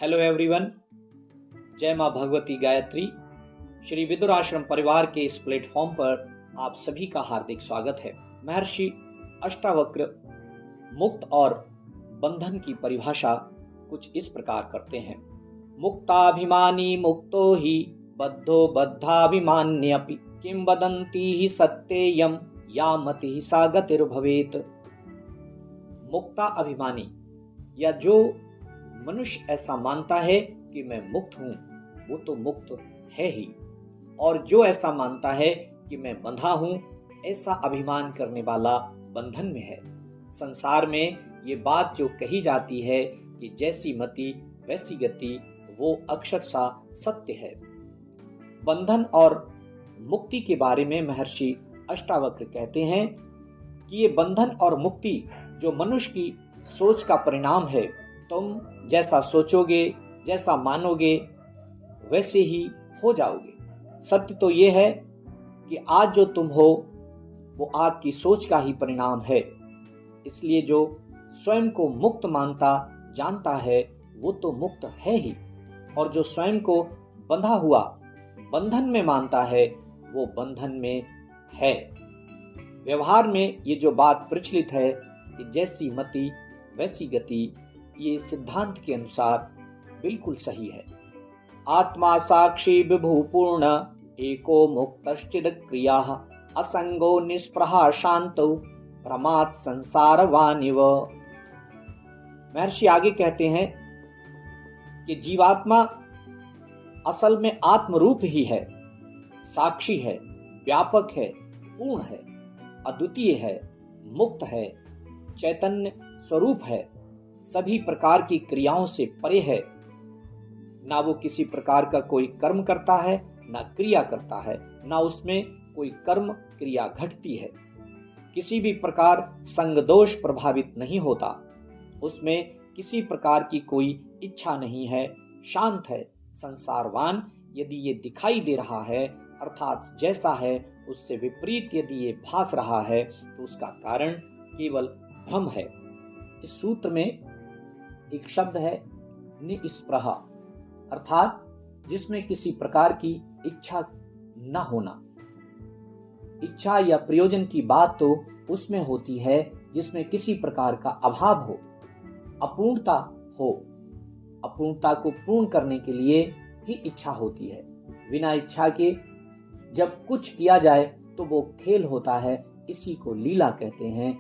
Hello everyone, जय माँ भगवती गायत्री। श्री विदुर आश्रम परिवार के इस प्लेटफॉर्म पर आप सभी का हार्दिक स्वागत है। महर्षि अष्टावक्र मुक्त और बंधन की परिभाषा कुछ इस प्रकार करते हैं। मुक्ताभिमानी मुक्तो ही बद्धो बद्धाभिमान्यपि किं वदन्ति ही सत्येयं या मति सा गतिर्भवेत्। मुक्ता अभिमानी या जो मनुष्य ऐसा मानता है कि मैं मुक्त हूं, वो तो मुक्त है ही, और जो ऐसा मानता है कि मैं बंधा हूं, ऐसा अभिमान करने वाला बंधन में है। संसार में ये बात जो कही जाती है कि जैसी मति वैसी गति, वो अक्षरशः सत्य है। बंधन और मुक्ति के बारे में महर्षि अष्टावक्र कहते हैं कि ये बंधन और मुक्ति जो मनुष्य की सोच का परिणाम है। तुम जैसा सोचोगे, जैसा मानोगे, वैसे ही हो जाओगे। सत्य तो ये है कि आज जो तुम हो वो आपकी सोच का ही परिणाम है। इसलिए जो स्वयं को मुक्त मानता जानता है वो तो मुक्त है ही, और जो स्वयं को बंधा हुआ बंधन में मानता है वो बंधन में है। व्यवहार में ये जो बात प्रचलित है कि जैसी मति वैसी गति, ये सिद्धांत के अनुसार बिल्कुल सही है। आत्मा साक्षी विभूपूर्ण एको मुक्तश्चिद क्रिया असंगो निष्प्रहा शांतो प्रमाद संसारवानिव। महर्षि आगे कहते हैं कि जीवात्मा असल में आत्मरूप ही है, साक्षी है, व्यापक है, पूर्ण है, अद्वितीय है, मुक्त है, चैतन्य स्वरूप है, सभी प्रकार की क्रियाओं से परे है। ना वो किसी प्रकार का कोई कर्म करता है, ना क्रिया करता है, ना उसमें कोई कर्म क्रिया घटती है। किसी भी प्रकार संग दोष प्रभावित नहीं होता, उसमें किसी प्रकार की कोई इच्छा नहीं है, शांत है, संसारवान। यदि ये दिखाई दे रहा है, अर्थात जैसा है उससे विपरीत यदि ये भास रहा है, तो उसका कारण केवल भ्रम है। इस सूत्र में एक शब्द है निस्पृहा, अर्थात जिसमें किसी प्रकार की इच्छा न होना। इच्छा या प्रयोजन की बात तो उसमें होती है जिसमें किसी प्रकार का अभाव हो, अपूर्णता हो। अपूर्णता को पूर्ण करने के लिए ही इच्छा होती है। बिना इच्छा के जब कुछ किया जाए तो वो खेल होता है, इसी को लीला कहते हैं।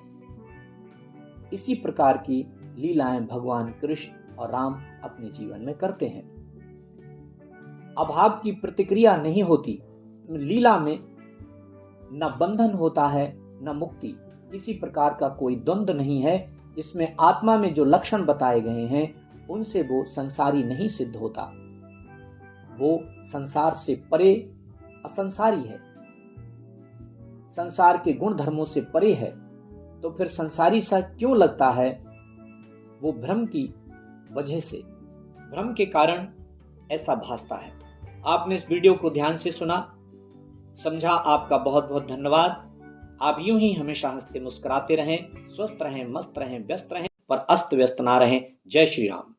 इसी प्रकार की लीलाएं भगवान कृष्ण और राम अपने जीवन में करते हैं। अभाव की प्रतिक्रिया नहीं होती। लीला में न बंधन होता है न मुक्ति, किसी प्रकार का कोई द्वंद्व नहीं है। इसमें आत्मा में जो लक्षण बताए गए हैं उनसे वो संसारी नहीं सिद्ध होता। वो संसार से परे असंसारी है, संसार के गुण धर्मों से परे है। तो फिर संसारी सा क्यों लगता है? वो भ्रम की वजह से, भ्रम के कारण ऐसा भासता है। आपने इस वीडियो को ध्यान से सुना, समझा, आपका बहुत बहुत धन्यवाद। आप यूं ही हमेशा हंसते मुस्कुराते रहें, स्वस्थ रहें, मस्त रहें, व्यस्त रहें, पर अस्त व्यस्त ना रहें। जय श्री राम।